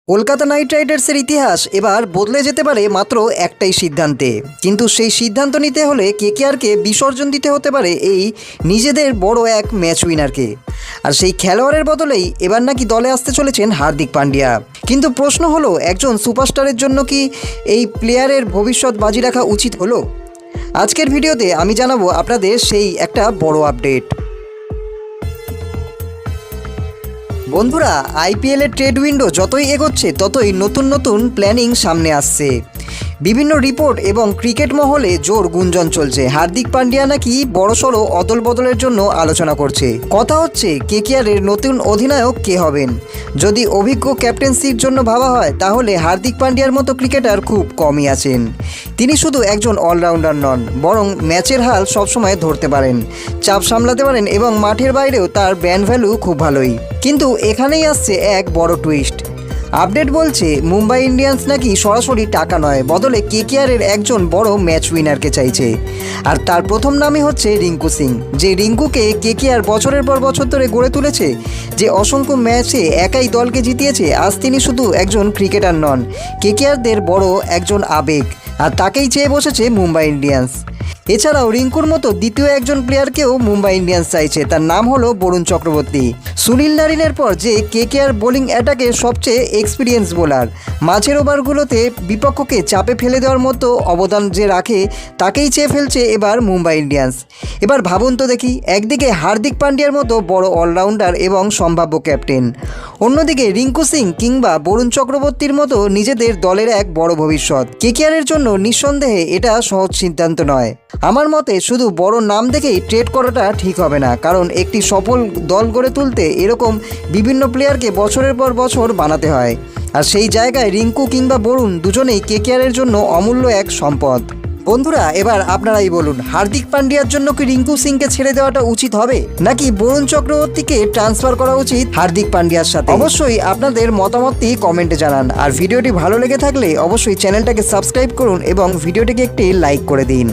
Kolkata night রাইডার্সের ইতিহাস এবার বদলে যেতে পারে মাত্র একটাই সিদ্ধান্তে, কিন্তু সেই সিদ্ধান্ত নিতে হলে কেকেআরকে বিসর্জন দিতে হতে পারে এই নিজেদের বড় এক ম্যাচ উইনারকে। আর সেই খেলোয়াড়ের বদলেই এবার নাকি দলে আসতে চলেছেন হার্দিক পান্ডিয়া। কিন্তু প্রশ্ন হলো, একজন সুপারস্টারের জন্য কি এই প্লেয়ারের ভবিষ্যৎ বাজি রাখা উচিত হলো? আজকের ভিডিওতে আমি জানাবো আপনাদের সেই একটা বড় আপডেট। বন্ধুরা, আইপিএলের ট্রেড উইন্ডো যতই এগোচ্ছে ততই নতুন নতুন প্ল্যানিং সামনে আসছে। বিভিন্ন রিপোর্ট এবং ক্রিকেট মহলে জোর গুঞ্জন চলছে হার্দিক পান্ডিয়া নাকি বড়সড় অদল বদলের জন্য আলোচনা করছে। কথা হচ্ছে কেকেআরের নতুন অধিনায়ক কে হবেন। যদি অভিজ্ঞ ক্যাপ্টেন্সির জন্য ভাবা হয় তাহলে হার্দিক পান্ডিয়ার মতো ক্রিকেটার খুব কমই আছেন। তিনি শুধু একজন অলরাউন্ডার নন, বরং ম্যাচের হাল সবসময় ধরতে পারেন, চাপ সামলাতে পারেন এবং মাঠের বাইরেও তার ব্র্যান্ড ভ্যালু খুব ভালোই। কিন্তু এখানেই আসছে এক বড় টুইস্ট। আপডেট বলছে মুম্বাই ইন্ডিয়ান্স নাকি সরাসরি টাকা নয়, বদলে কেকেআরের একজন বড় ম্যাচ উইনারকে চাইছে। আর তার প্রথম নামই হচ্ছে রিঙ্কু সিং, যে রিঙ্কুকে কেকেআর বছরের পর বছর ধরে গড়ে তুলেছে, যে অসংখ্য ম্যাচে একাই দলকে জিতিয়েছে। আজ তিনি শুধু একজন ক্রিকেটার নন, কেকেআরদের বড় একজন আবেগ, আর তাকেই চেয়ে বসেছে মুম্বাই ইন্ডিয়ান্স। এছাড়াও রিঙ্কুর মতো দ্বিতীয় একজন প্লেয়ারকেও মুম্বাই ইন্ডিয়ান্স চাইছে, তার নাম হলো বরুণ চক্রবর্তী। সুনীল নারিনের পর যে কেকেআর বোলিং অ্যাটাকের সবচেয়ে এক্সপিরিয়েন্স বোলার, মাঝের ওভারগুলোতে বিপক্ষকে চাপে ফেলে দেওয়ার মতো অবদান যে রাখে, তাকেই চেয়ে ফেলছে এবার মুম্বাই ইন্ডিয়ান্স। এবার ভাবুন তো দেখি, একদিকে হার্দিক পান্ডিয়ার মতো বড় অলরাউন্ডার এবং সম্ভাব্য ক্যাপ্টেন, অন্যদিকে রিঙ্কু সিং কিংবা বরুণ চক্রবর্তীর মতো নিজেদের দলের এক বড় ভবিষ্যৎ। কেকেআরের জন্য নিঃসন্দেহে এটা সহজ সিদ্ধান্ত নয়। আমার মতে শুধু বড় নাম দেখেই ট্রেড করাটা ঠিক হবে না, কারণ একটি সফল দল গড়ে তুলতে এরকম বিভিন্ন প্লেয়ারকে বছরের পর বছর বানাতে হয়। আর সেই জায়গায় রিঙ্কু কিংবা বরুণ দুজনেই কেকেআরের জন্য অমূল্য এক সম্পদ। বন্ধুরা, এবার আপনারাই বলুন, হার্দিক পান্ডিয়ার জন্য কি রিঙ্কু সিংকে ছেড়ে দেওয়াটা উচিত হবে, নাকি বরুণ চক্রবর্তীকে ট্রান্সফার করা উচিত হার্দিক পান্ডিয়ার সাথে? অবশ্যই আপনাদের মতামতটি কমেন্টে জানান। আর ভিডিওটি ভালো লেগে থাকলে অবশ্যই চ্যানেলটাকে সাবস্ক্রাইব করুন এবং ভিডিওটিকে একটি লাইক করে দিন।